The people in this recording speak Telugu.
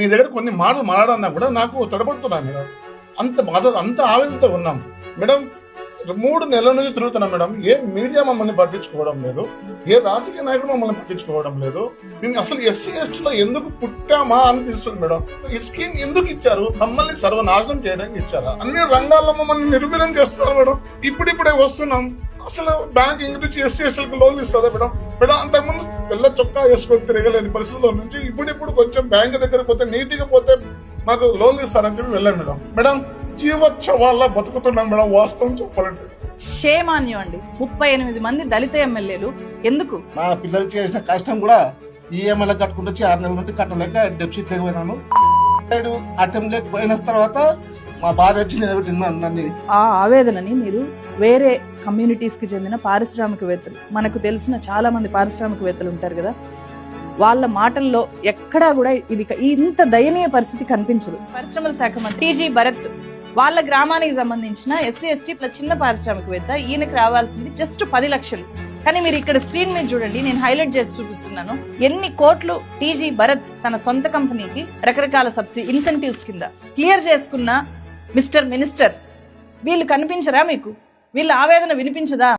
మీ దగ్గర కొన్ని మాటలు మాట్లాడన్నా కూడా నాకు తడబడుతున్నాను మేడం. అంత బాధ, అంత ఆవేదనతో ఉన్నాం మేడం. 3 నెలల నుంచి తిరుగుతున్నాం మేడం. ఏ మీడియా మమ్మల్ని పట్టించుకోవడం లేదు, ఏ రాజకీయ నాయకుడు మమ్మల్ని పట్టించుకోవడం లేదు. మేము అసలు ఎస్సీ ఎస్టీలో ఎందుకు పుట్టామా అనిపిస్తుంది మేడం. ఈ స్కీమ్ ఎందుకు ఇచ్చారు? మమ్మల్ని సర్వనాశనం చేయడానికి ఇచ్చారా? అన్ని రంగాల్లో మమ్మల్ని నిర్వీర్యం చేస్తున్నారు మేడం. ఇప్పుడిప్పుడే వస్తున్నాం. అసలు బ్యాంక్ ఇంగ్లీష్ ఎస్సీ ఎస్టీలకు లోన్లు ఇస్తుందా మేడం? మేడం అంతకుముందు తెల్ల చొక్కా వేసుకొని తిరగలేని పరిస్థితుల్లో నుంచి ఇప్పుడు కొంచెం బ్యాంక్ దగ్గర పోతే నీట్గా పోతే మాకు లోన్లు ఇస్తారని చెప్పి వెళ్ళాం మేడం. మేడం జీవోత్సవాల్లో బతుకుతున్నాం మేడం. వాస్తవం చెప్పాలంటే షేమ్ ఆన్ యు అండి. 38 మంది దళిత ఎమ్మెల్యేలు ఎందుకు? మా పిల్లలు చేసిన కష్టం కూడా ఈఎంఐలో కట్టుకుంటూ 6 నెలల నుండి కట్టలేక డెపిసిట్ లేకపోయినాను. అటెంప్ట్ పోయిన తర్వాత మా భార్య వచ్చి నిలబెట్టింది. ఆ ఆవేదనని మీరు వేరే కమ్యూనిటీస్ కి చెందిన పారిశ్రామికవేత్తలు, మనకు తెలిసిన చాలా మంది పారిశ్రామికవేత్తలు ఉంటారు కదా, వాళ్ళ మాటల్లో ఎక్కడా కూడా ఇది ఇంత దయనీయ పరిస్థితి కనిపించదు. పరిశ్రమల శాఖ మంత్రి టీజీ భరత్ వాళ్ళ గ్రామానికి సంబంధించిన ఎస్సీ ఎస్టీ చిన్న పారిశ్రామికవేత్త, ఈయనకి రావాల్సింది జస్ట్ 10 లక్షలు. కానీ మీరు ఇక్కడ స్క్రీన్ మీద చూడండి, నేను హైలైట్ చేసి చూపిస్తున్నాను ఎన్ని కోట్లు టీజీ భరత్ తన సొంత కంపెనీకి రకరకాల సబ్సిడీ ఇన్సెంటివ్స్ కింద క్లియర్ చేసుకున్న మిస్టర్ మినిస్టర్. వీళ్ళు కనిపించరా మీకు? వీళ్ళ ఆవేదన వినిపించదా?